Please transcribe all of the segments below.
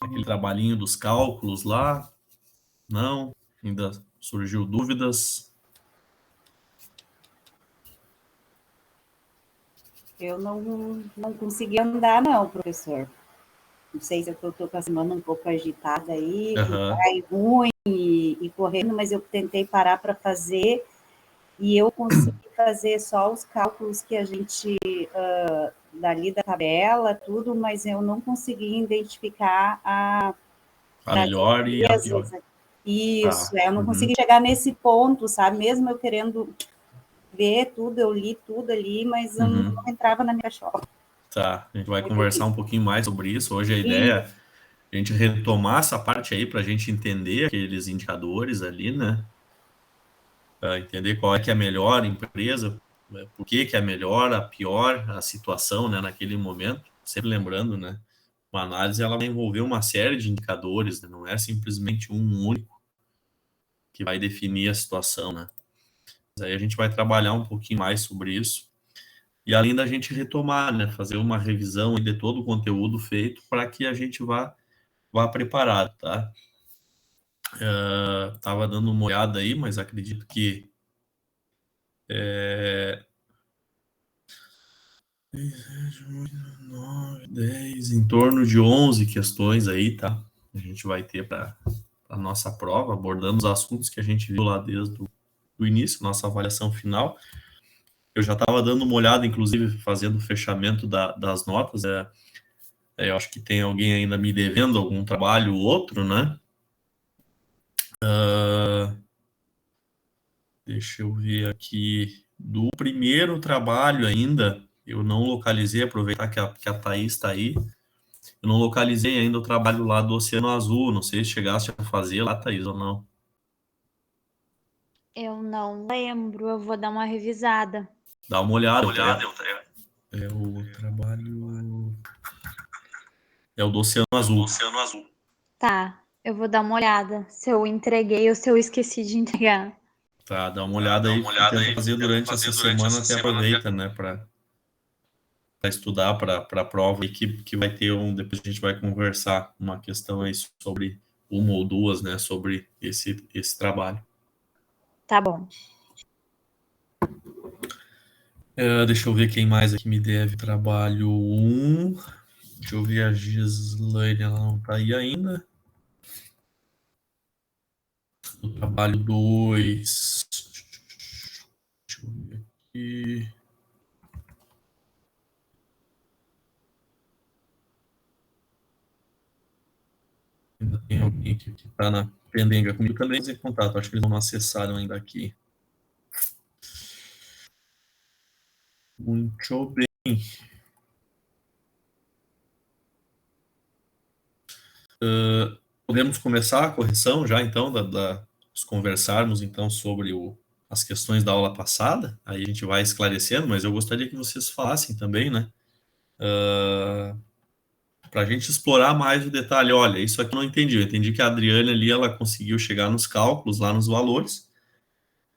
Aquele trabalhinho dos cálculos lá? Não? Ainda surgiu dúvidas? Eu não consegui andar, não, professor. Não sei se eu estou com a semana um pouco agitada aí, com pai ruim e correndo, mas eu tentei parar para fazer e eu consegui fazer só os cálculos que a gente, dali da tabela, tudo, mas eu não consegui identificar a melhor e a pior. Isso, eu não consegui chegar nesse ponto, sabe? Mesmo eu querendo ver tudo, eu li tudo ali, mas eu não entrava na minha cachola. Tá, a gente vai conversar um pouquinho mais sobre isso. Hoje a ideia é a gente retomar essa parte aí para a gente entender aqueles indicadores ali, né? Entender qual é que é a melhor empresa, por que que é a melhor, a pior, a situação, né, naquele momento. Sempre lembrando, né? Uma análise ela vai envolver uma série de indicadores, né? Não é simplesmente um único que vai definir a situação, né? Mas aí a gente vai trabalhar um pouquinho mais sobre isso. E além da gente retomar, né, fazer uma revisão de todo o conteúdo feito para que a gente vá preparado, tá? Tava dando uma olhada aí, mas acredito que 9, 10, em torno de 11 questões aí, tá? A gente vai ter para a nossa prova, abordando os assuntos que a gente viu lá desde o início, nossa avaliação final. Eu já estava dando uma olhada, inclusive, fazendo o fechamento das notas. Eu acho que tem alguém ainda me devendo algum trabalho ou outro, né? Deixa eu ver aqui. Do primeiro trabalho ainda, eu não localizei, aproveitar que a Thaís está aí. Eu não localizei ainda o trabalho lá do Oceano Azul. Não sei se chegasse a fazer lá, Thaís, ou não. Eu não lembro, eu vou dar uma revisada. Dá uma olhada. É o trabalho... É o do Oceano Azul. Tá, eu vou dar uma olhada se eu entreguei ou se eu esqueci de entregar. Tá, dá uma olhada aí. Tenta fazer durante essa semana, até aproveita, né, para estudar para a prova e que vai ter depois a gente vai conversar uma questão aí sobre uma ou duas, né, sobre esse trabalho. Tá bom. Deixa eu ver quem mais aqui me deve trabalho 1. Deixa eu ver a Gislaine, ela não tá aí ainda. O trabalho 2. Deixa eu ver aqui. Ainda tem alguém que está na pendenga comigo também, em contato. Acho que eles não acessaram ainda aqui. Muito bem. Podemos começar a correção já, então, conversarmos, então, sobre as questões da aula passada. Aí a gente vai esclarecendo, mas eu gostaria que vocês falassem também, né? Para a gente explorar mais o detalhe. Olha, isso aqui eu não entendi. Eu entendi que a Adriane ali, ela conseguiu chegar nos cálculos, lá nos valores,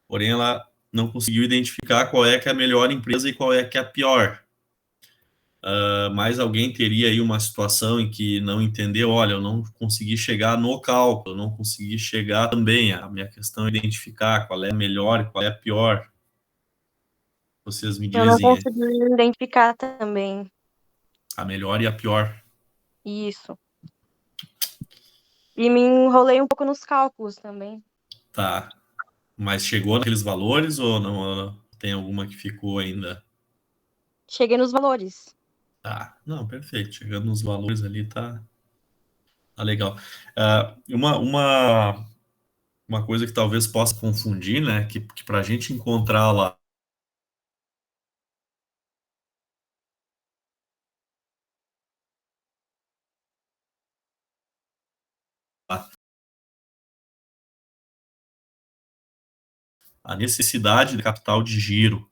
porém ela não conseguiu identificar qual é que é a melhor empresa e qual é que é a pior. Mais alguém teria aí uma situação em que não entendeu, olha, eu não consegui chegar no cálculo, eu não consegui chegar também, a minha questão é identificar qual é a melhor e qual é a pior. Vocês me Eu não dizem consegui identificar também. a melhor e a pior. Isso. E me enrolei um pouco nos cálculos também. Tá, mas chegou naqueles valores ou não? Tem alguma que ficou ainda? Cheguei nos valores. Tá, não, perfeito. Chegando nos valores ali, tá legal. Uma coisa que talvez possa confundir, né? Que para a gente encontrar lá a necessidade de capital de giro,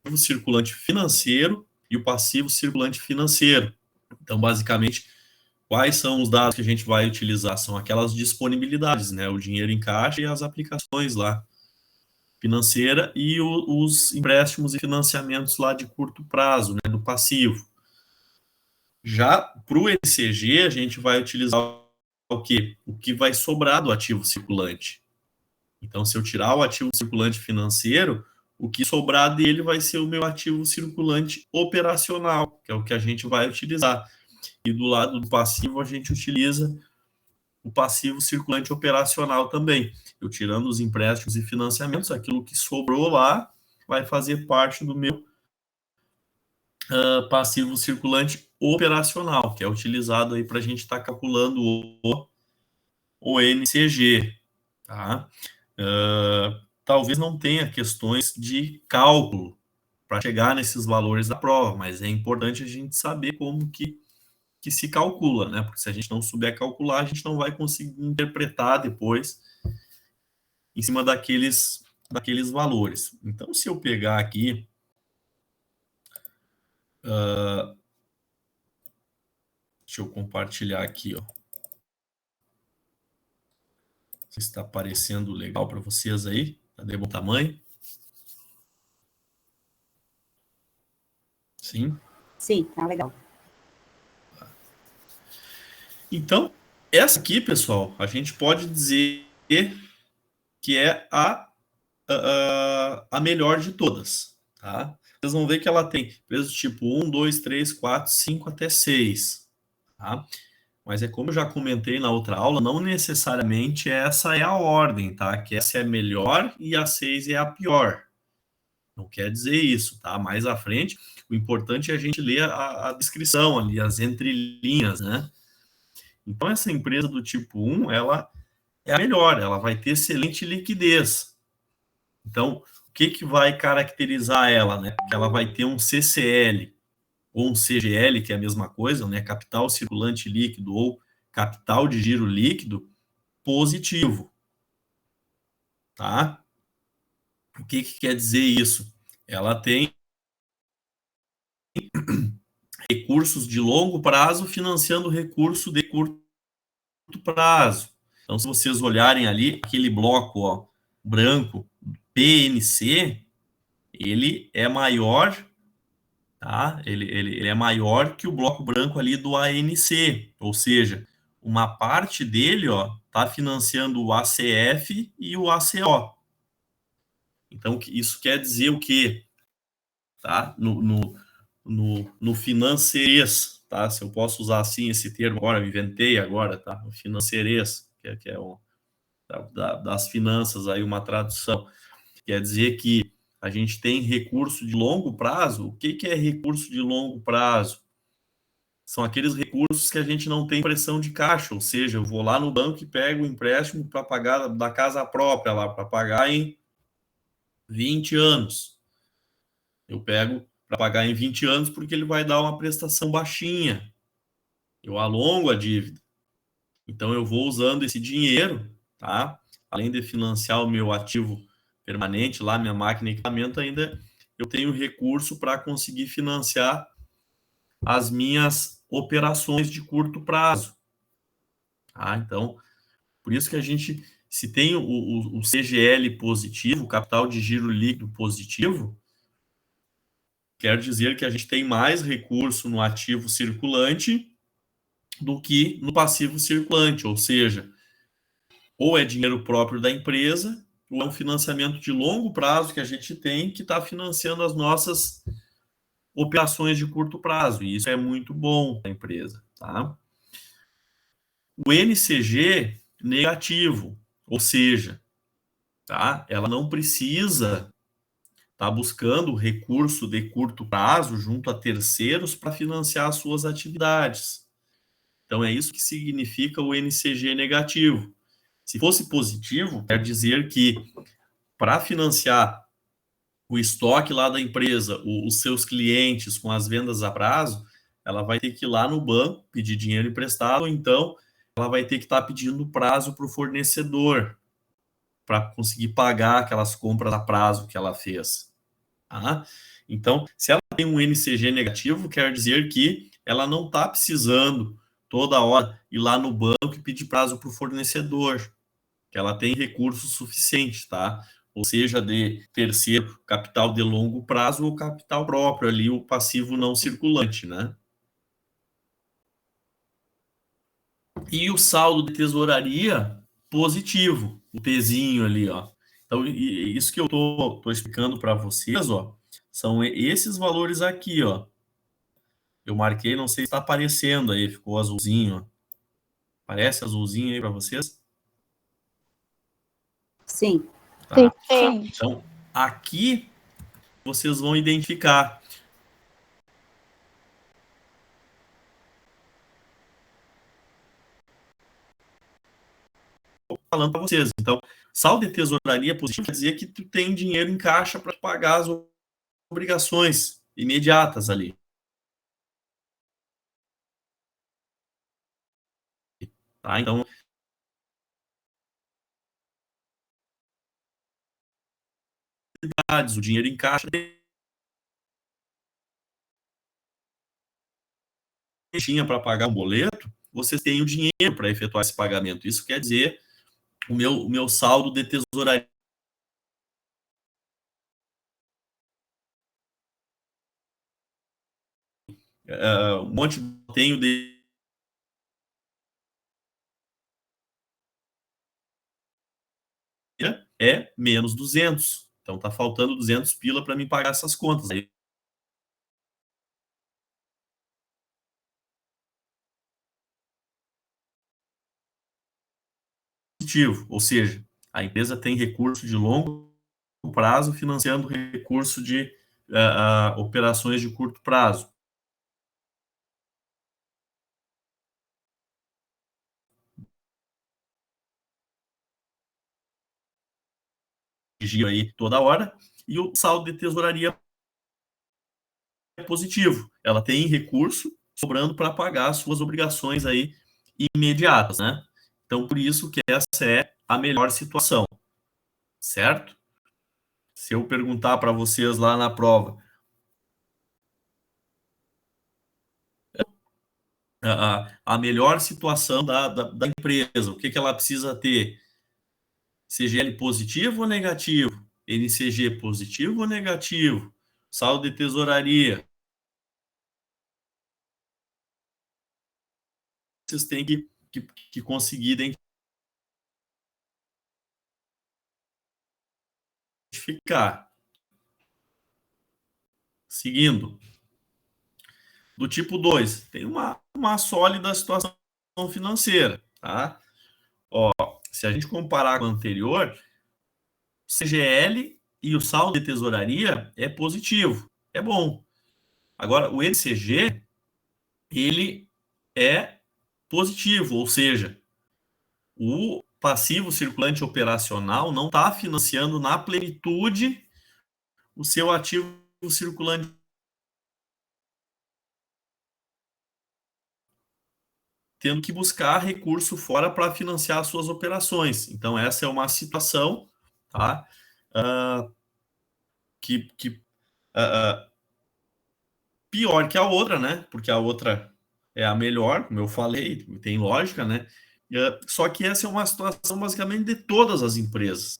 o circulante financeiro e o passivo circulante financeiro. Então, basicamente, quais são os dados que a gente vai utilizar? São aquelas disponibilidades, né? O dinheiro em caixa e as aplicações lá. financeira e os empréstimos e financiamentos lá de curto prazo, né, do passivo. Já para o NCG, a gente vai utilizar o quê? O que vai sobrar do ativo circulante. Então, se eu tirar o ativo circulante financeiro, o que sobrar dele vai ser o meu ativo circulante operacional, que é o que a gente vai utilizar. E do lado do passivo, a gente utiliza o passivo circulante operacional também. Eu tirando os empréstimos e financiamentos, aquilo que sobrou lá vai fazer parte do meu passivo circulante operacional, que é utilizado aí para a gente estar calculando o NCG. Tá? Talvez não tenha questões de cálculo para chegar nesses valores da prova, mas é importante a gente saber como que se calcula, né? Porque se a gente não souber calcular, a gente não vai conseguir interpretar depois em cima daqueles valores. Então, se eu pegar aqui, deixa eu compartilhar aqui, ó. Se está aparecendo legal para vocês aí, tá de bom tamanho? Sim? Sim, tá legal. Então, essa aqui, pessoal, a gente pode dizer que é a melhor de todas, tá? Vocês vão ver que ela tem peso tipo 1, 2, 3, 4, 5 até 6, tá? Mas é como eu já comentei na outra aula, não necessariamente essa é a ordem, tá? Que essa é a melhor e a 6 é a pior. Não quer dizer isso, tá? Mais à frente, o importante é a gente ler a descrição ali, as entrelinhas, né? Então, essa empresa do tipo 1, ela é a melhor, ela vai ter excelente liquidez. Então, o que vai caracterizar ela, né? Que ela vai ter um CCL ou um CGL, que é a mesma coisa, né? Capital circulante líquido ou capital de giro líquido positivo, tá? O que quer dizer isso? Ela tem recursos de longo prazo financiando recurso de curto prazo. Então, se vocês olharem ali, aquele bloco, ó, branco, PNC, ele é maior, tá? Ele é maior que o bloco branco ali do ANC, ou seja, uma parte dele, ó, tá financiando o ACF e o ACO. Então, isso quer dizer o quê? Tá? No financeirês, tá? Se eu posso usar assim esse termo agora, eu inventei agora, tá? O financeirês, que é das finanças aí uma tradução. Quer dizer que a gente tem recurso de longo prazo. O que é recurso de longo prazo? São aqueles recursos que a gente não tem pressão de caixa, ou seja, eu vou lá no banco e pego o empréstimo para pagar da casa própria lá, para pagar em 20 anos. Eu pego para pagar em 20 anos porque ele vai dar uma prestação baixinha. Eu alongo a dívida. Então eu vou usando esse dinheiro, tá? Além de financiar o meu ativo permanente lá, minha máquina e equipamento, ainda eu tenho recurso para conseguir financiar as minhas operações de curto prazo. Tá? Então, por isso que a gente, se tem o CGL positivo, o capital de giro líquido positivo, quer dizer que a gente tem mais recurso no ativo circulante do que no passivo circulante, ou seja, ou é dinheiro próprio da empresa, ou é um financiamento de longo prazo que a gente tem que está financiando as nossas operações de curto prazo, e isso é muito bom para a empresa, tá? O NCG negativo, ou seja, tá? Ela não precisa estar buscando recurso de curto prazo junto a terceiros para financiar as suas atividades. Então é isso que significa o NCG negativo. Se fosse positivo, quer dizer que para financiar o estoque lá da empresa, os seus clientes com as vendas a prazo, ela vai ter que ir lá no banco pedir dinheiro emprestado, ou então ela vai ter que estar pedindo prazo para o fornecedor para conseguir pagar aquelas compras a prazo que ela fez. Tá? Então, se ela tem um NCG negativo, quer dizer que ela não está precisando toda hora ir lá no banco e pedir prazo para o fornecedor, que ela tem recursos suficientes, tá? ou seja, de terceiro, capital de longo prazo ou capital próprio ali, o passivo não circulante, né? E o saldo de tesouraria positivo, o Tzinho ali, ó. Então, isso que eu tô explicando para vocês, ó, são esses valores aqui, ó. Eu marquei, não sei se está aparecendo aí, ficou azulzinho, ó. Parece azulzinho aí para vocês? Sim. Tá. Sim. Então, aqui vocês vão identificar falando para vocês. Então, saldo de tesouraria positivo quer dizer que tu tem dinheiro em caixa para pagar as obrigações imediatas ali. Tá? Então, o dinheiro em caixa tinha para pagar um boleto, vocês têm o dinheiro para efetuar esse pagamento. Isso quer dizer o meu saldo de tesouraria um monte tenho de é menos 200. Então tá faltando 200 pila para me pagar essas contas. Aí positivo, ou seja, a empresa tem recurso de longo prazo financiando recurso de operações de curto prazo. Giro aí toda hora, e o saldo de tesouraria é positivo. Ela tem recurso sobrando para pagar as suas obrigações aí imediatas, né? Então, por isso que essa é a melhor situação, certo? Se eu perguntar para vocês lá na prova, a melhor situação da empresa, o que ela precisa ter? CGL positivo ou negativo? NCG positivo ou negativo? Saldo de tesouraria. Vocês têm que conseguir identificar. Seguindo. Do tipo 2, tem uma sólida situação financeira, tá? Ó, se a gente comparar com o anterior, o CGL e o saldo de tesouraria é positivo, é bom. Agora, o NCG, ele é positivo, ou seja, o passivo circulante operacional não está financiando na plenitude o seu ativo circulante, tendo que buscar recurso fora para financiar suas operações. Então, essa é uma situação, tá? Pior que a outra, né? Porque a outra é a melhor, como eu falei, tem lógica, né? Só que essa é uma situação basicamente de todas as empresas,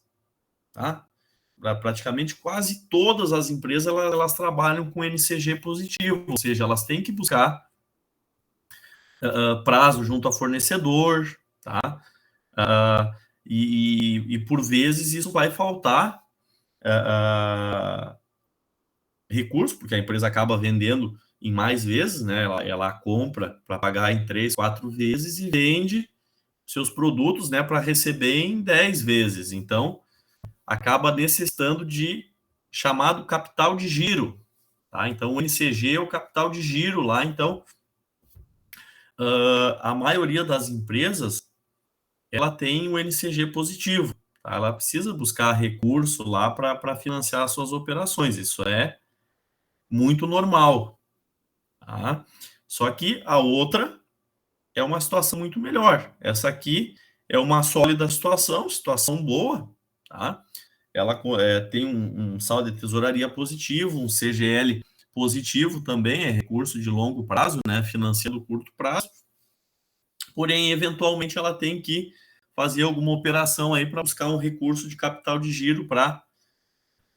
tá? Praticamente quase todas as empresas elas trabalham com NCG positivo, ou seja, elas têm que buscar prazo junto a fornecedor, tá? E por vezes isso vai faltar recurso, porque a empresa acaba vendendo em mais vezes, né? Ela compra para pagar em 3, 4 vezes e vende seus produtos, né, para receber em 10 vezes. Então, acaba necessitando de chamado capital de giro, tá? Então, o NCG é o capital de giro lá. Então, a maioria das empresas ela tem o NCG positivo, tá? Ela precisa buscar recurso lá para financiar suas operações. Isso é muito normal, tá? Só que a outra é uma situação muito melhor. Essa aqui é uma sólida situação boa, tá? Ela tem um saldo de tesouraria positivo, um CGL positivo também, é recurso de longo prazo, né? Financiando curto prazo. Porém, eventualmente, ela tem que fazer alguma operação aí para buscar um recurso de capital de giro para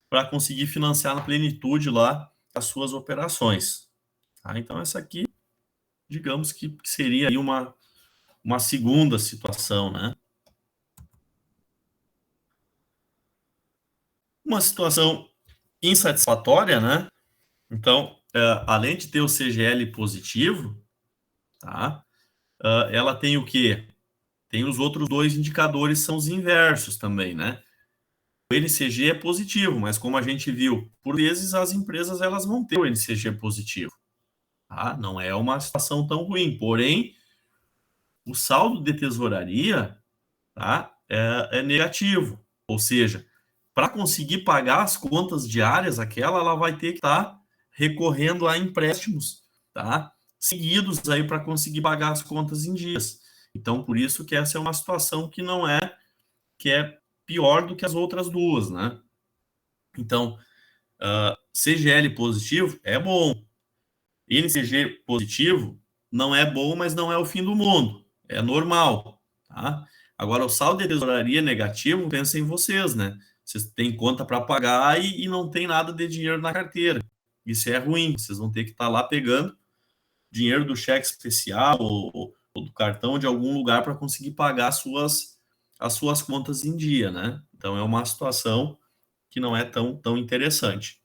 para conseguir financiar na plenitude lá as suas operações. Tá? Então, essa aqui, digamos que seria aí uma segunda situação, né? Uma situação insatisfatória, né? Então, além de ter o CGL positivo, tá? Ela tem o quê? Tem os outros dois indicadores, são os inversos também, né? O NCG é positivo, mas como a gente viu, por vezes as empresas elas vão ter o NCG positivo. Tá? Não é uma situação tão ruim, porém, o saldo de tesouraria, tá? é negativo. Ou seja, para conseguir pagar as contas diárias, ela vai ter que estar recorrendo a empréstimos, tá? Seguidos aí para conseguir pagar as contas em dias. Então, por isso que essa é uma situação que não é, que é pior do que as outras duas, né? Então, CGL positivo é bom. NCG positivo não é bom, mas não é o fim do mundo. É normal, tá? Agora, o saldo de tesouraria negativo, pensa em vocês, né? Vocês têm conta para pagar e não tem nada de dinheiro na carteira. Isso é ruim. Vocês vão ter que estar lá pegando dinheiro do cheque especial ou do cartão de algum lugar para conseguir pagar as suas contas em dia, né? Então, é uma situação que não é tão interessante.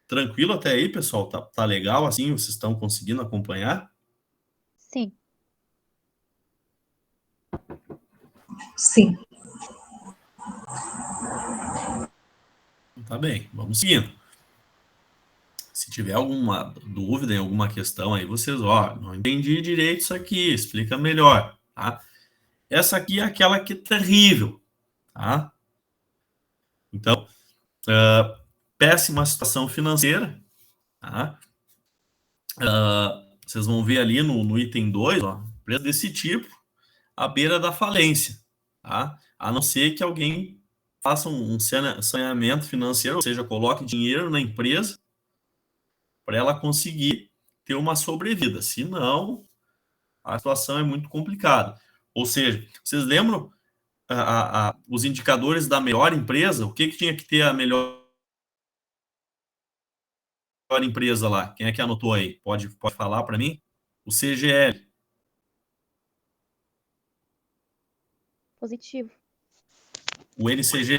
Tranquilo até aí, pessoal? Tá legal assim? Vocês estão conseguindo acompanhar? Sim. Sim. Tá bem, vamos seguindo. Se tiver alguma dúvida em alguma questão aí, vocês, não entendi direito isso aqui, explica melhor, tá? Essa aqui é aquela que é terrível, tá? Então, péssima situação financeira, tá? Vocês vão ver ali no item 2, empresa desse tipo, à beira da falência, tá? A não ser que alguém faça um saneamento financeiro, ou seja, coloque dinheiro na empresa para ela conseguir ter uma sobrevida. Se não, a situação é muito complicada. Ou seja, vocês lembram os indicadores da melhor empresa? O que tinha que ter a melhor empresa lá? Quem é que anotou aí? Pode falar para mim? O CGL. Positivo. O NCG.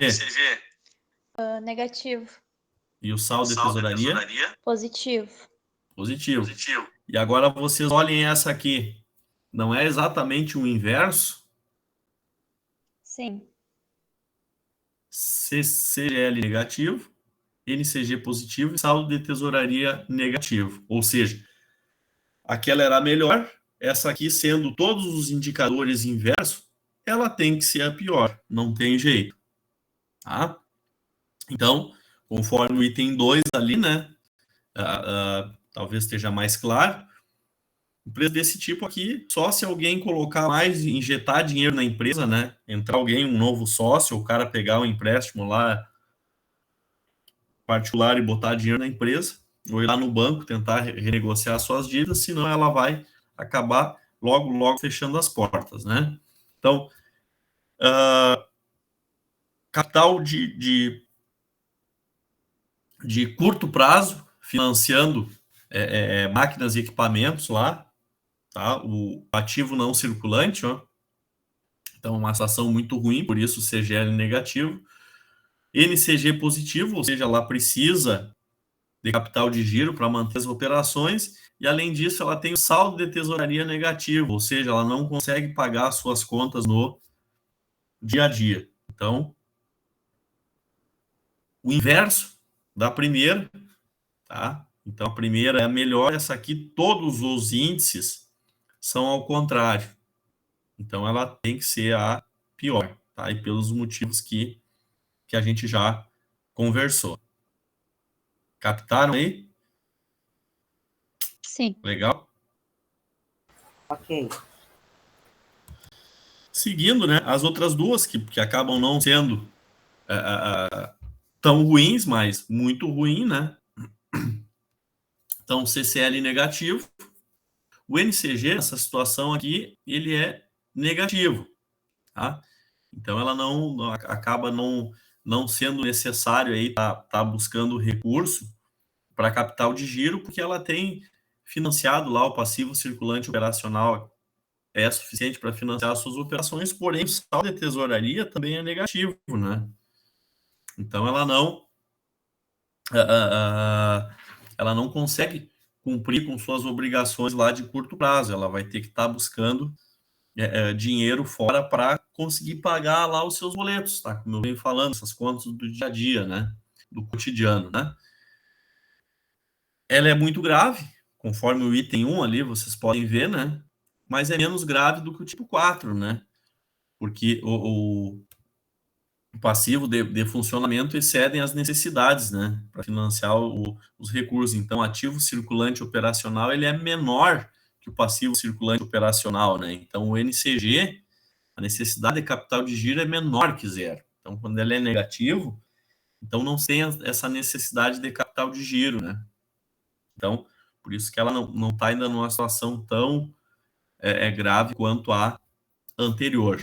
Negativo. E o saldo de tesouraria? Positivo. Positivo. E agora vocês olhem essa aqui. Não é exatamente o inverso? Sim. CGL negativo, NCG positivo e saldo de tesouraria negativo. Ou seja, aquela era a melhor, essa aqui sendo todos os indicadores inversos, ela tem que ser a pior, não tem jeito. Tá? Então, conforme o item 2 ali, né? Talvez esteja mais claro. Empresa desse tipo aqui, só se alguém colocar mais, injetar dinheiro na empresa, né? Entrar alguém, um novo sócio, o cara pegar um empréstimo lá particular e botar dinheiro na empresa, ou ir lá no banco tentar renegociar suas dívidas, senão ela vai acabar logo fechando as portas, né? Então, capital de curto prazo, financiando máquinas e equipamentos lá, tá? O ativo não circulante, Então, uma situação muito ruim, por isso o CGL negativo. NCG positivo, ou seja, ela precisa de capital de giro para manter as operações, e além disso, ela tem o saldo de tesouraria negativo, ou seja, ela não consegue pagar as suas contas no dia a dia. Então, o inverso da primeira, tá? Então, a primeira é a melhor, essa aqui, todos os índices são ao contrário. Então, ela tem que ser a pior, tá? E pelos motivos que a gente já conversou. Captaram aí? Sim. Legal? Ok. Seguindo, né? As outras duas que acabam não sendo tão ruins, mas muito ruim, né? Então, CCL negativo. O NCG, nessa situação aqui, ele é negativo, tá? Então, ela acaba não não sendo necessário aí tá buscando recurso para capital de giro, porque ela tem financiado lá o passivo circulante operacional, é suficiente para financiar as suas operações, porém o saldo de tesouraria também é negativo, né? Então ela não consegue cumprir com suas obrigações lá de curto prazo, ela vai ter que estar buscando dinheiro fora para conseguir pagar lá os seus boletos, tá? Como eu venho falando, essas contas do dia a dia, né? Do cotidiano, né? Ela é muito grave, conforme o item 1 ali, vocês podem ver, né? Mas é menos grave do que o tipo 4, né? Porque o passivo de funcionamento excedem as necessidades, né? Para financiar os recursos. Então, o ativo circulante operacional ele é menor que o passivo circulante operacional, né? Então, o NCG, a necessidade de capital de giro é menor que zero. Então, quando ele é negativo, então não tem essa necessidade de capital de giro, né? Então, por isso que ela não está ainda numa situação tão grave quanto a anterior.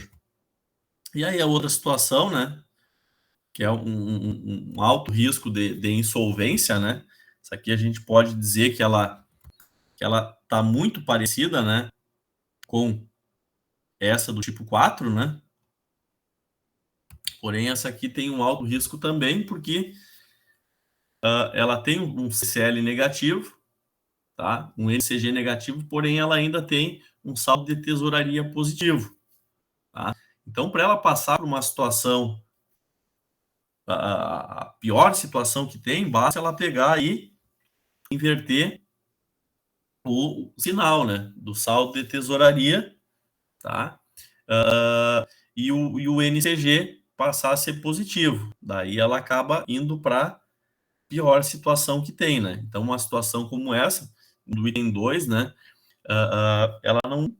E aí a outra situação, né, que é um alto risco de insolvência, né? Isso aqui a gente pode dizer que ela está muito parecida, né, com essa do tipo 4, né? Porém, essa aqui tem um alto risco também, porque ela tem um CCL negativo, tá? Um NCG negativo, porém ela ainda tem um saldo de tesouraria positivo, tá? Então, para ela passar por uma situação, a pior situação que tem, basta ela pegar e inverter o sinal, né, do saldo de tesouraria, tá? E o NCG passar a ser positivo. Daí ela acaba indo para pior situação que tem, né? Então, uma situação como essa, do item 2, né, ela não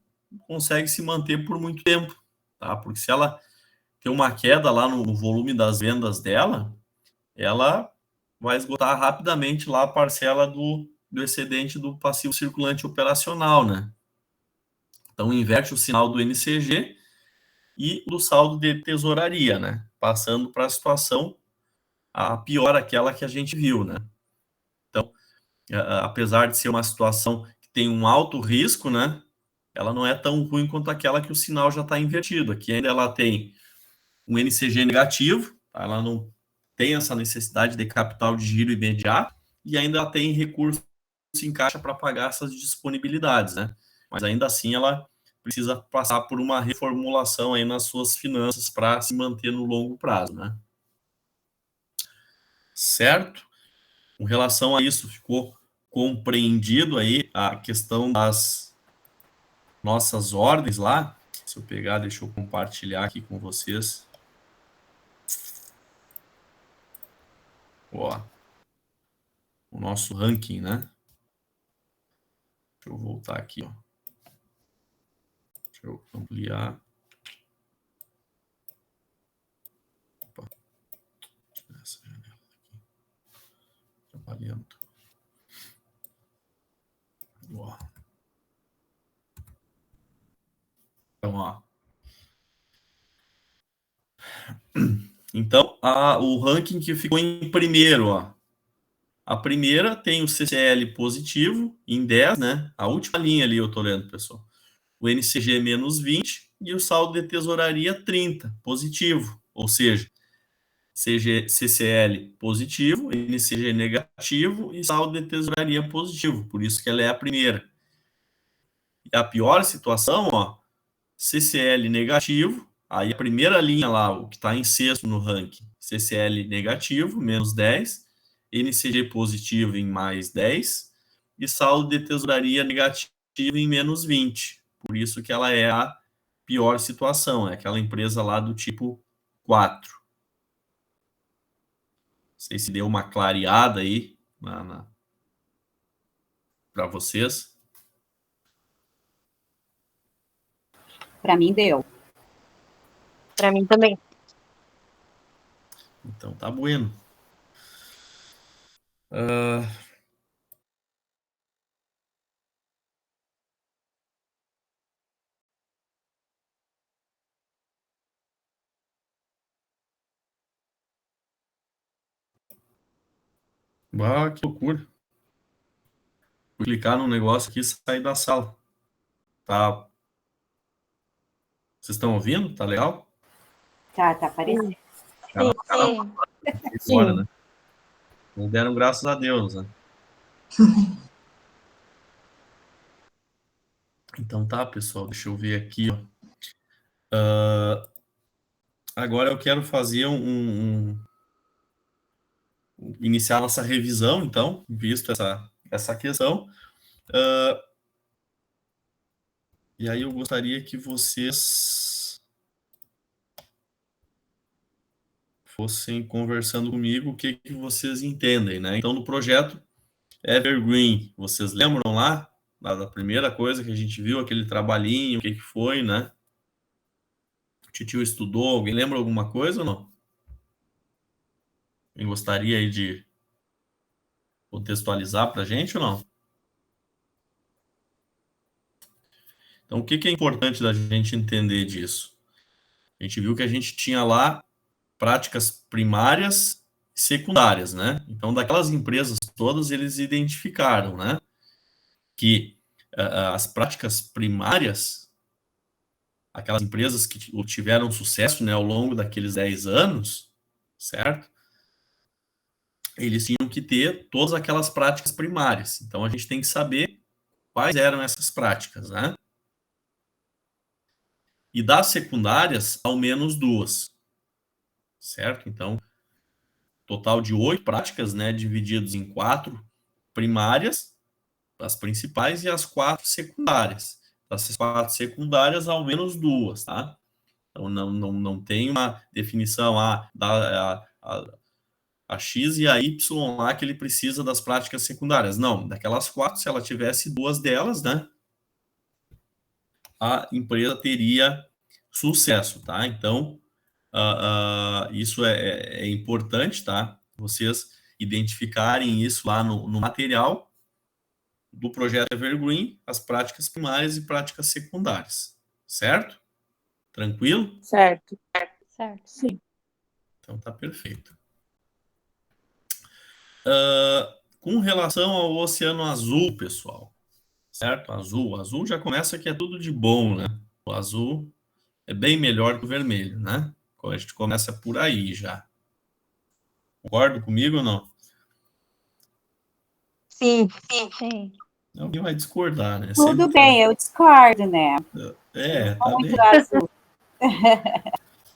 consegue se manter por muito tempo, tá? Porque se ela tem uma queda lá no volume das vendas dela, ela vai esgotar rapidamente lá a parcela do excedente do passivo circulante operacional, né? Então, inverte o sinal do NCG e do saldo de tesouraria, né? Passando para a situação a pior, aquela que a gente viu, né? Então, apesar de ser uma situação que tem um alto risco, né? Ela não é tão ruim quanto aquela que o sinal já está invertido. Aqui ainda ela tem um NCG negativo, tá? Ela não tem essa necessidade de capital de giro imediato e ainda ela tem recurso em caixa para pagar essas disponibilidades, né? Mas ainda assim ela precisa passar por uma reformulação aí nas suas finanças para se manter no longo prazo, né? Certo? Com relação a isso, ficou compreendido aí a questão das nossas ordens lá. Se eu pegar, deixa eu compartilhar aqui com vocês. Ó, o nosso ranking, né? Deixa eu voltar aqui, ó. Deixa eu ampliar. Opa. Essa janela aqui. Trabalhando. Ó. Então, ó. Então, o ranking que ficou em primeiro, ó. A primeira tem o CCL positivo em 10, né? A última linha ali eu tô lendo, pessoal. O NCG menos 20 e o saldo de tesouraria 30, positivo. Ou seja, CCL positivo, NCG negativo e saldo de tesouraria positivo. Por isso que ela é a primeira. E a pior situação, ó, CCL negativo, aí a primeira linha lá, o que está em sexto no ranking, CCL negativo, menos 10, NCG positivo em mais 10 e saldo de tesouraria negativo em menos 20. Por isso que ela é a pior situação, é aquela empresa lá do tipo 4. Não sei se deu uma clareada aí para vocês. Para mim deu. Para mim também. Então tá bueno. Ah, que loucura. Vou clicar no negócio aqui e sair da sala. Tá. Vocês estão ouvindo? Tá legal? Tá aparecendo. Sim. Agora, né? Não deram graças a Deus, né? Então tá, pessoal, deixa eu ver aqui, ó. Agora eu quero fazer iniciar nossa revisão, então, visto essa questão. E aí eu gostaria que vocês fossem conversando comigo o que vocês entendem, né? Então, no projeto Evergreen, vocês lembram lá da primeira coisa que a gente viu, aquele trabalhinho, o que foi, né? O titio estudou, alguém lembra alguma coisa ou não? Quem gostaria aí de contextualizar para a gente ou não? Então, o que é importante da gente entender disso? A gente viu que a gente tinha lá práticas primárias e secundárias, né? Então, daquelas empresas todas, eles identificaram, né? Que as práticas primárias, aquelas empresas que tiveram sucesso, né, ao longo daqueles 10 anos, certo? Eles tinham que ter todas aquelas práticas primárias. Então, a gente tem que saber quais eram essas práticas, né? E das secundárias, ao menos 2, certo? Então, total de 8 práticas, né, divididos em 4 primárias, as principais, e as 4 secundárias. Das 4 secundárias, ao menos 2, tá? Então, não tem uma definição a X e a Y lá que ele precisa das práticas secundárias. Não, daquelas 4, se ela tivesse 2 delas, né, a empresa teria sucesso, tá? Então, isso é importante, tá? Vocês identificarem isso lá no material do projeto Evergreen, as práticas primárias e práticas secundárias, certo? Tranquilo? Certo. Certo. Sim. Então tá perfeito. Com relação ao Oceano Azul, pessoal, certo? Azul já começa que é tudo de bom, né? O azul é bem melhor que o vermelho, né? A gente começa por aí já. Concorda comigo ou não? Sim. Sim. Alguém vai discordar, né? Tudo Sempre bem, eu discordo, né? tá Muito bem. azul.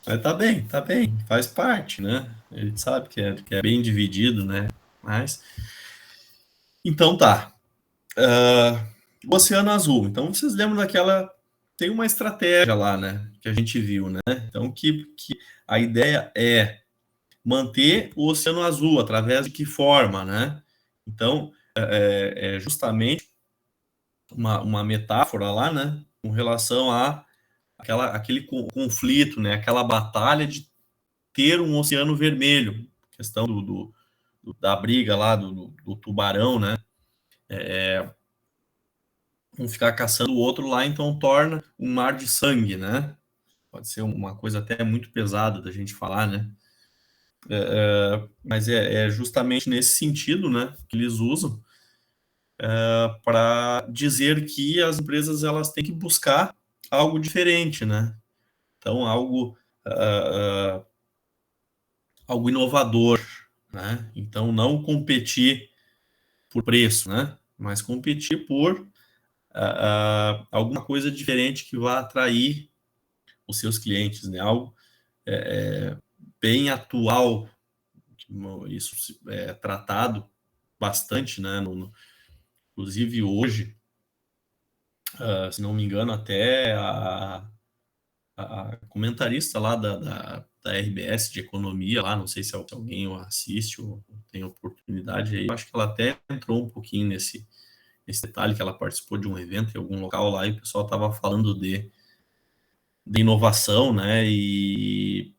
Mas tá bem, faz parte, né? A gente sabe que é bem dividido, né? Mas. Então tá. O Oceano Azul. Então vocês lembram daquela. Tem uma estratégia lá, né? Que a gente viu, né? Então que a ideia é manter o Oceano Azul através de que forma, né? Então é justamente uma metáfora lá, né? Com relação a aquele conflito, né? Aquela batalha de ter um oceano vermelho, questão da briga lá do tubarão, né? Um ficar caçando o outro lá, então torna um mar de sangue, né? Pode ser uma coisa até muito pesada da gente falar, né? Mas é justamente nesse sentido, né, que eles usam para dizer que as empresas elas têm que buscar algo diferente, né? Então algo inovador, né? Então não competir por preço, né? Mas competir por alguma coisa diferente que vá atrair os seus clientes, né? Algo bem atual, isso é tratado bastante, né? Inclusive hoje, se não me engano, até a comentarista lá da RBS de economia, lá, não sei se alguém assiste ou tem oportunidade aí, eu acho que ela até entrou um pouquinho nesse detalhe, que ela participou de um evento em algum local lá e o pessoal estava falando de inovação, né? E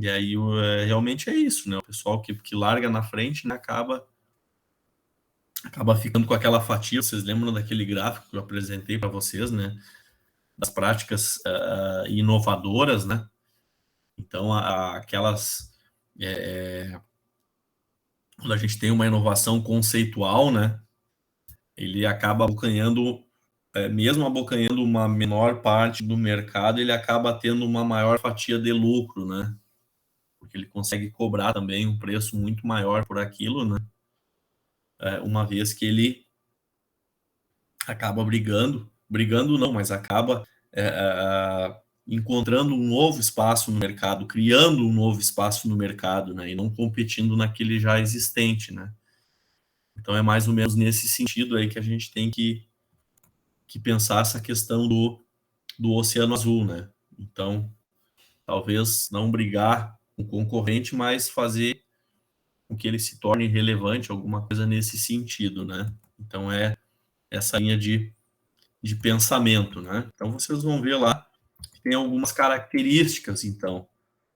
aí realmente é isso, né? O pessoal que larga na frente, né, acaba ficando com aquela fatia. Vocês lembram daquele gráfico que eu apresentei para vocês, né? Das práticas inovadoras, né? Então, aquelas quando a gente tem uma inovação conceitual, né, ele acaba abocanhando, mesmo abocanhando uma menor parte do mercado, ele acaba tendo uma maior fatia de lucro, né? Porque ele consegue cobrar também um preço muito maior por aquilo, né? Uma vez que ele acaba brigando não, mas acaba encontrando um novo espaço no mercado, criando um novo espaço no mercado, né? E não competindo naquele já existente, né? Então é mais ou menos nesse sentido aí que a gente tem que pensar essa questão do Oceano Azul, né? Então, talvez não brigar com o concorrente, mas fazer com que ele se torne relevante, alguma coisa nesse sentido, né? Então, é essa linha de pensamento, né? Então, vocês vão ver lá que tem algumas características, então,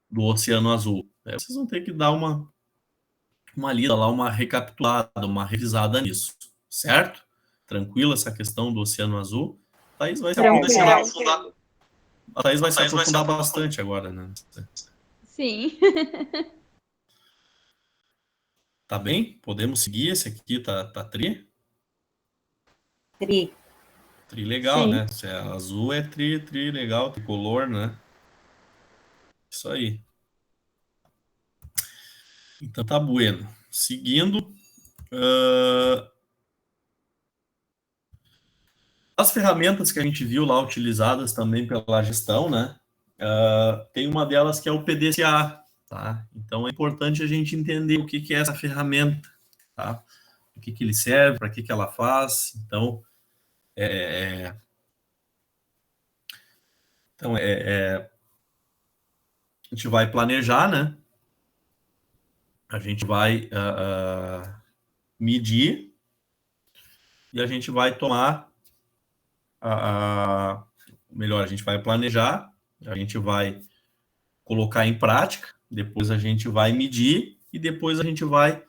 do Oceano Azul. Vocês vão ter que dar uma lida lá, uma recapitulada, uma revisada nisso, certo? Tranquilo essa questão do Oceano Azul? Thaís vai se aprofundar. A Thaís vai se aprofundar bastante agora, né? Sim. Tá bem? Podemos seguir? Esse aqui tá tri? Tri. Tri legal, Sim. né? Se é azul é tri legal, tricolor, né? Isso aí. Então tá bueno. Seguindo, as ferramentas que a gente viu lá utilizadas também pela gestão, né? Tem uma delas que é o PDCA, tá? Então é importante a gente entender o que é essa ferramenta, tá? O que ele serve, para que ela faz. Então, a gente vai planejar, né? A gente vai medir e a gente vai tomar melhor, a gente vai planejar, a gente vai colocar em prática, depois a gente vai medir e depois a gente vai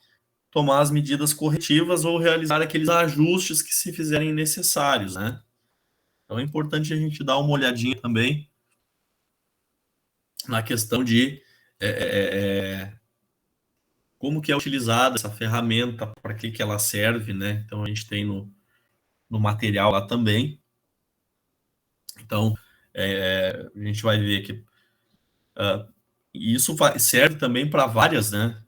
tomar as medidas corretivas ou realizar aqueles ajustes que se fizerem necessários, né? Então é importante a gente dar uma olhadinha também na questão de como que é utilizada essa ferramenta, para que ela serve, né? Então a gente tem no material lá também. Então a gente vai ver que isso serve também para várias, né?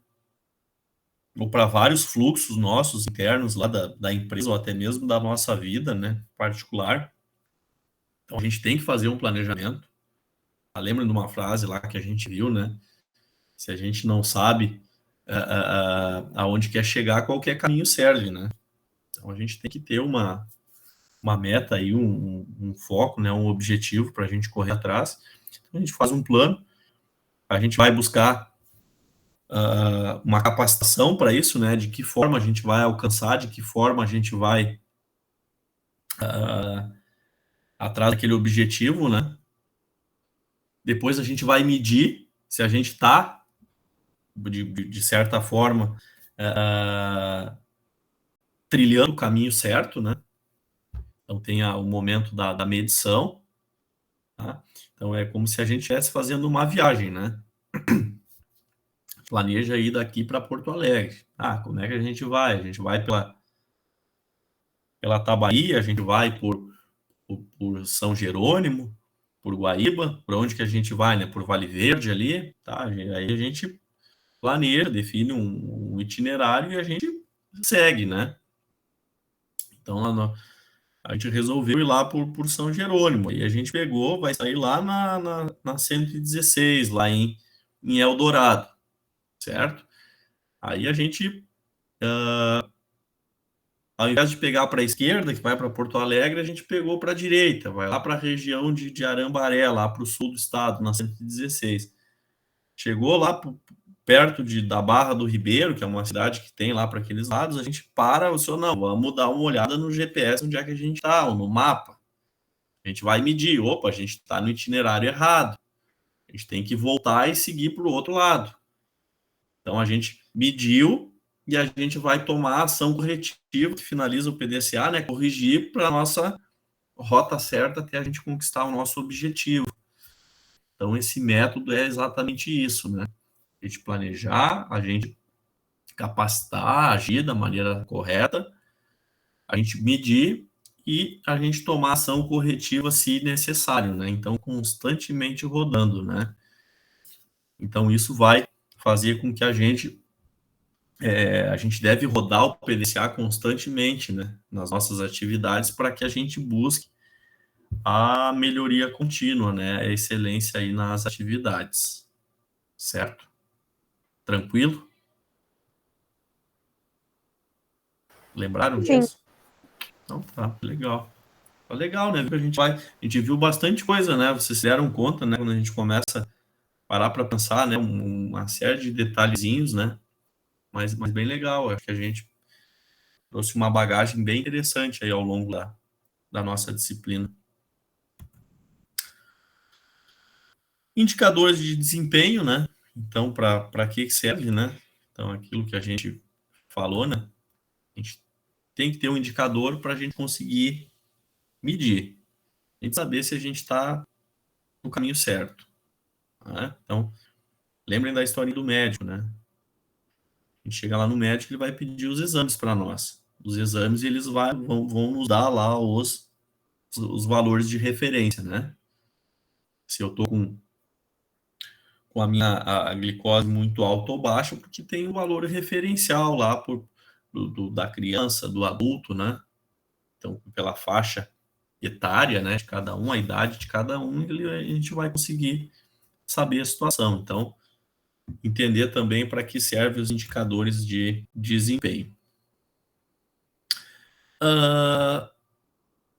Ou para vários fluxos nossos internos lá da empresa ou até mesmo da nossa vida, né? Particular. Então a gente tem que fazer um planejamento. Lembra de uma frase lá que a gente viu, né? Se a gente não sabe aonde quer chegar, qualquer caminho serve, né? Então a gente tem que ter uma meta aí, um foco, né? Um objetivo para a gente correr atrás. Então a gente faz um plano, a gente vai buscar uma capacitação para isso, né? De que forma a gente vai alcançar, de que forma a gente vai atrás daquele objetivo, né? Depois a gente vai medir se a gente está, de certa forma, trilhando o caminho certo, né? Então tem o momento da medição, tá? Então é como se a gente estivesse fazendo uma viagem, né? Planeja ir daqui para Porto Alegre. Como é que a gente vai? A gente vai pela Tabaí, a gente vai por São Jerônimo, por Guaíba, por onde que a gente vai, né? Por Vale Verde ali, tá? Aí a gente planeja, define um itinerário e a gente segue, né? Então a gente resolveu ir lá por São Jerônimo, e a gente pegou, vai sair lá na 116, lá em Eldorado, certo? Aí a gente, ao invés de pegar para a esquerda, que vai para Porto Alegre, a gente pegou para a direita, vai lá para a região de Arambaré, lá para o sul do estado, na 116. Chegou lá perto da Barra do Ribeiro, que é uma cidade que tem lá para aqueles lados, a gente para, não, vamos dar uma olhada no GPS, onde é que a gente está, ou no mapa. A gente vai medir, a gente está no itinerário errado. A gente tem que voltar e seguir para o outro lado. Então a gente mediu e a gente vai tomar a ação corretiva, que finaliza o PDCA, né? Corrigir para a nossa rota certa até a gente conquistar o nosso objetivo. Então esse método é exatamente isso, né? A gente planejar, a gente capacitar, agir da maneira correta, a gente medir e a gente tomar ação corretiva se necessário, né? Então, constantemente rodando, né? Então, isso vai fazer com que a gente deve rodar o PDCA constantemente, né? Nas nossas atividades para que a gente busque a melhoria contínua, né? A excelência aí nas atividades, certo? Tranquilo? Lembraram Sim. disso? Então tá, legal. Tá legal, né? A gente viu bastante coisa, né? Vocês se deram conta, né? Quando a gente começa a parar para pensar, né? Uma série de detalhezinhos, né? Mas bem legal. Acho que a gente trouxe uma bagagem bem interessante aí ao longo da nossa disciplina. Indicadores de desempenho, né? Então, para que serve, né? Então, aquilo que a gente falou, né? A gente tem que ter um indicador para a gente conseguir medir. A gente saber se a gente está no caminho certo. Né? Então, lembrem da história do médico, né? A gente chega lá no médico, ele vai pedir os exames para nós. Os exames, eles vão nos dar lá os valores de referência, né? Se eu estou com a minha glicose muito alta ou baixa, porque tem um valor referencial lá da criança, do adulto, né? Então, pela faixa etária, né, de cada um, a idade de cada um, a gente vai conseguir saber a situação. Então, entender também para que servem os indicadores de desempenho.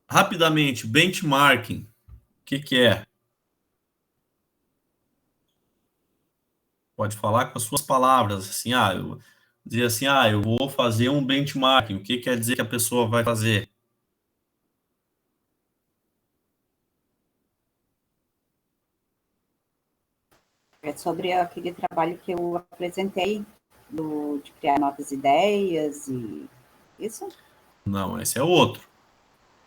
Rapidamente, benchmarking. O que é? Pode falar com as suas palavras, assim, dizer assim, eu vou fazer um benchmarking. O que quer dizer que a pessoa vai fazer? É sobre aquele trabalho que eu apresentei, de criar novas ideias e isso? Não, esse é outro.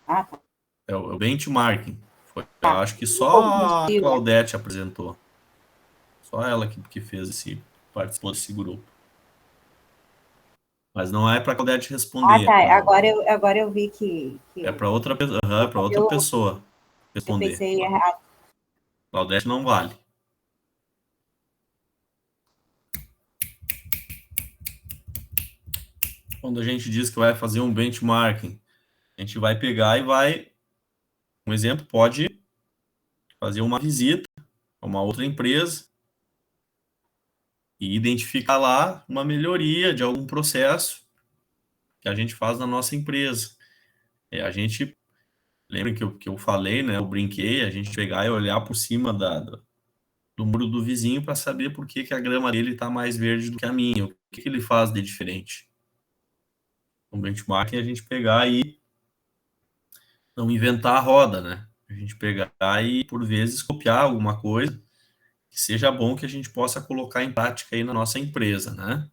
Ah, tá. É o benchmarking. Eu acho que só a Claudete apresentou. Só ela que participou desse grupo. Mas não é para a Claudete responder. Tá. Agora eu vi que é para outra pessoa. É para outra pessoa responder. Eu pensei errado. Claudete não vale. Quando a gente diz que vai fazer um benchmarking, a gente vai pegar e vai... Um exemplo, pode fazer uma visita a uma outra empresa e identificar lá uma melhoria de algum processo que a gente faz na nossa empresa. A gente... Lembra que eu falei, né? Eu brinquei, a gente pegar e olhar por cima do muro do vizinho para saber por que a grama dele está mais verde do que a minha. O que ele faz de diferente? No benchmarking, a gente pegar e não inventar a roda, né? A gente pegar e, por vezes, copiar alguma coisa que seja bom que a gente possa colocar em prática aí na nossa empresa, né?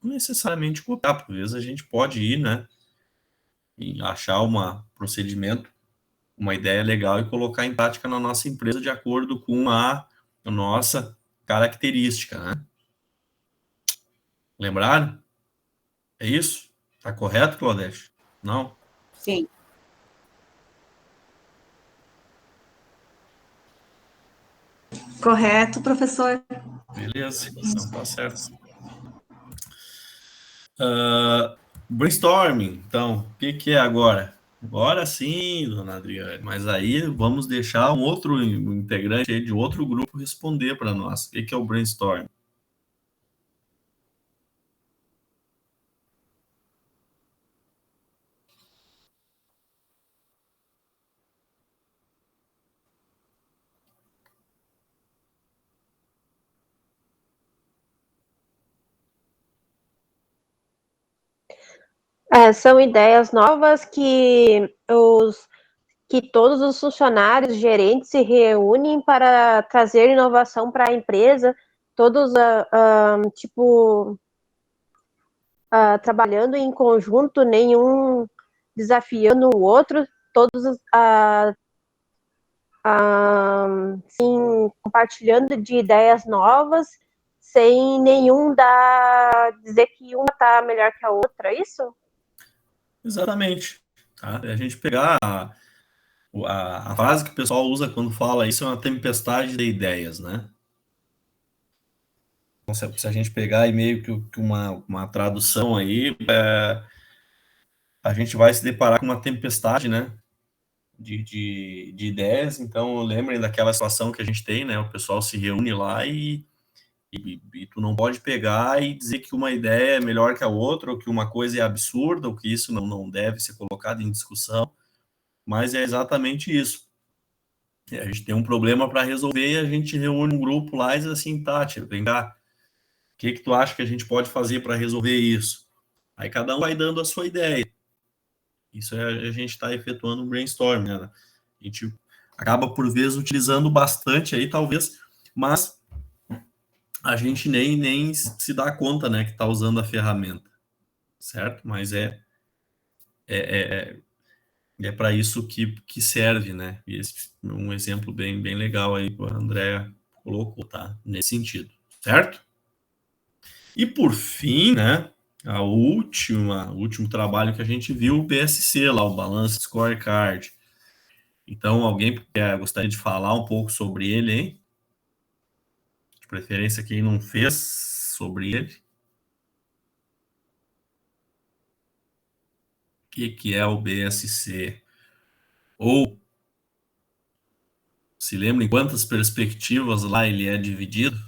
Não necessariamente copiar, por vezes a gente pode ir, né? E achar um procedimento, uma ideia legal e colocar em prática na nossa empresa de acordo com a nossa característica, né? Lembraram? É isso? Tá correto, Claudete? Não? Sim. Correto, professor. Beleza, então tá certo. Brainstorming, então, o que é agora? Agora sim, dona Adriane, mas aí vamos deixar um outro integrante aí de outro grupo responder para nós. O que é o brainstorming? São ideias novas que todos os funcionários, gerentes se reúnem para trazer inovação para a empresa, todos trabalhando em conjunto, nenhum desafiando o outro, todos sim, compartilhando de ideias novas, sem nenhum dizer que uma tá melhor que a outra, é isso? Exatamente. Tá? A gente pegar a frase que o pessoal usa quando fala isso é uma tempestade de ideias, né? Então, se a gente pegar aí meio que uma tradução aí, a gente vai se deparar com uma tempestade, né? De ideias. Então, lembrem daquela situação que a gente tem, né? O pessoal se reúne lá e tu não pode pegar e dizer que uma ideia é melhor que a outra, ou que uma coisa é absurda, ou que isso não deve ser colocado em discussão, mas é exatamente isso. A gente tem um problema para resolver e a gente reúne um grupo lá e diz assim, Tati, vem cá, o que tu acha que a gente pode fazer para resolver isso? Aí cada um vai dando a sua ideia. Isso a gente está efetuando um brainstorm, né? A gente acaba, por vezes, utilizando bastante aí, talvez, mas a gente nem se dá conta, né, que está usando a ferramenta, certo? Mas é para isso que serve, né? E esse é um exemplo bem legal aí que o André colocou, tá? Nesse sentido, certo? E por fim, né, o último trabalho que a gente viu, o BSC lá, o Balance Scorecard. Então, alguém gostaria de falar um pouco sobre ele, hein? De preferência, quem não fez sobre ele. O que é o BSC? Ou, se lembra em quantas perspectivas lá ele é dividido?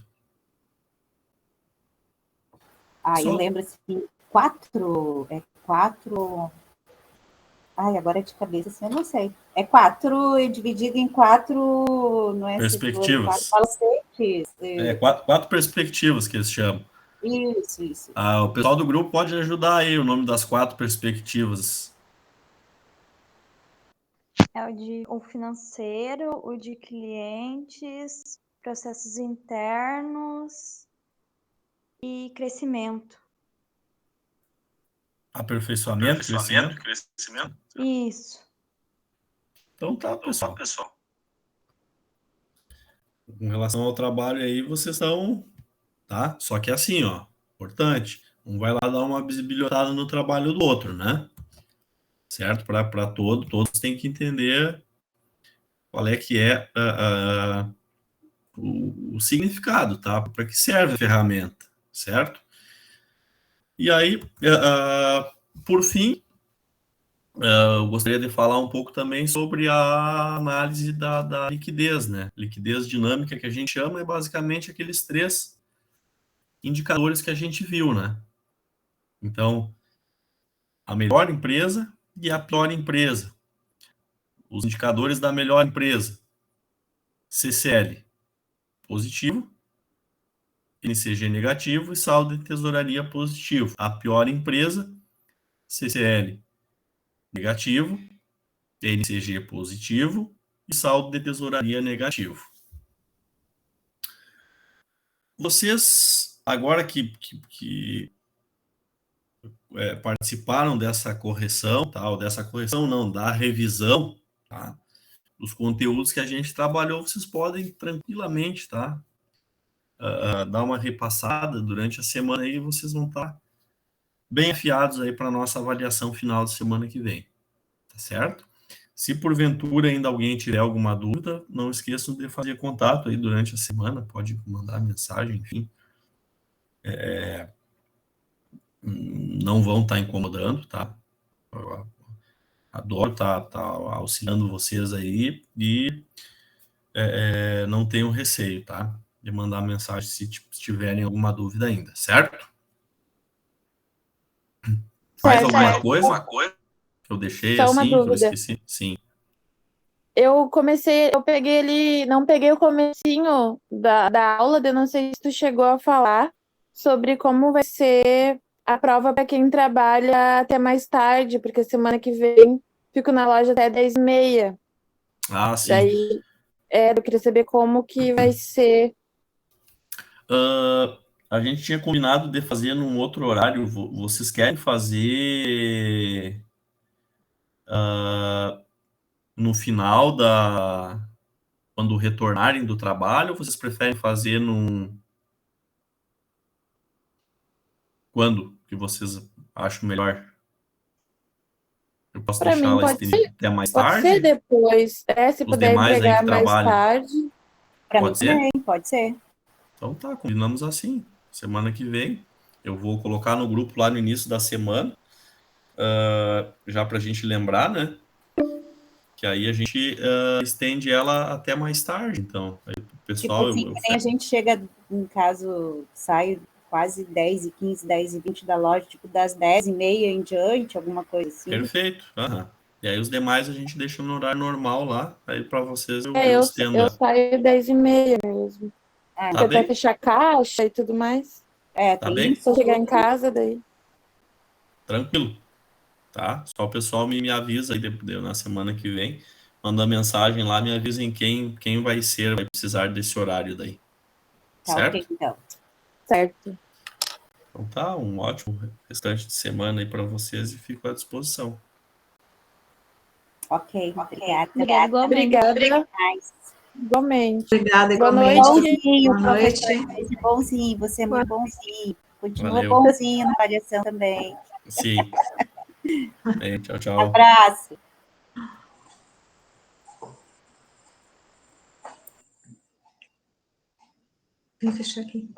Eu lembro assim, quatro. Ai, agora de cabeça assim, eu não sei. É 4 dividido em 4, não é setor, 4 Perspectivas. palacetes. Quatro perspectivas que eles chamam. Isso. O pessoal do grupo pode ajudar aí o nome das 4 perspectivas. É o financeiro, o de clientes, processos internos e crescimento. Aperfeiçoamento, crescimento. Isso. Então tá, pessoal. Com relação ao trabalho aí, vocês estão, tá? Só que assim, ó, importante, um vai lá dar uma bisbilhotada no trabalho do outro, né? Certo? Para todos têm que entender qual é que é o significado, tá? Para que serve a ferramenta, certo? E aí, por fim, eu gostaria de falar um pouco também sobre a análise da liquidez, né? Liquidez dinâmica, que a gente chama, é basicamente aqueles 3 indicadores que a gente viu, né? Então, a melhor empresa e a pior empresa. Os indicadores da melhor empresa. CCL positivo, NCG negativo e saldo de tesouraria positivo. A pior empresa, CCL negativo, NCG positivo e saldo de tesouraria negativo. Vocês, agora que participaram dessa correção, tá? Ou dessa correção não, da revisão, tá? Os conteúdos que a gente trabalhou, vocês podem tranquilamente, tá? Dar uma repassada durante a semana aí, vocês vão estar bem afiados aí para a nossa avaliação final de semana que vem, tá certo? Se porventura ainda alguém tiver alguma dúvida, não esqueçam de fazer contato aí durante a semana, pode mandar mensagem, enfim. Não vão estar incomodando, tá? Eu adoro estar auxiliando vocês aí e não tenham receio, tá? De mandar mensagem se tiverem alguma dúvida ainda, certo? Mais alguma coisa que eu deixei Só uma assim, que eu dúvida. esqueci? Sim. Eu peguei ele, não peguei o comecinho da aula, eu não sei se tu chegou a falar sobre como vai ser a prova para quem trabalha até mais tarde, porque semana que vem fico na loja até 10h30. Ah, sim. Daí, eu queria saber como que vai ser. A gente tinha combinado de fazer num outro horário. Vocês querem fazer no final quando retornarem do trabalho, ou vocês preferem fazer Quando que vocês acham melhor? Eu posso Pra deixar mim, ela pode estendida ser, até mais pode ser tarde? depois. Se Os puder demais aí entregar que mais trabalham. tarde. Para mim Pode ser? também, pode ser. Então tá, combinamos assim. Semana que vem eu vou colocar no grupo lá no início da semana, já pra gente lembrar, né? Que aí a gente estende ela até mais tarde. Então, aí, Tipo pessoal, assim, eu que nem a gente chega, em caso, sai quase 10h15, 10h20 da loja, tipo das 10h30 em diante, alguma coisa assim. Perfeito. Aham. E aí os demais a gente deixa no horário normal lá. Aí para vocês eu Eu estendo ela. saio 10h30 mesmo. Ah, Tá Até bem? fechar caixa e tudo mais. Tá tem bem? isso. Se eu chegar em casa, daí. Tranquilo. Tá? Só o pessoal me avisa aí na semana que vem. Manda mensagem lá, me avisem quem vai precisar desse horário daí. Tá ok, Certo? então. Certo. Então tá, um ótimo restante de semana aí para vocês e fico à disposição. Ok, obrigada. Obrigada, igualmente. Obrigada. Igualmente. Obrigada, Boa igualmente. noite. Bonzinho, Boa noite. professor. Você é bonzinho, você é muito bonzinho. Continua Valeu. bonzinho na avaliação também. Sim. Bem, tchau, tchau. Abraço. Vem fechar aqui.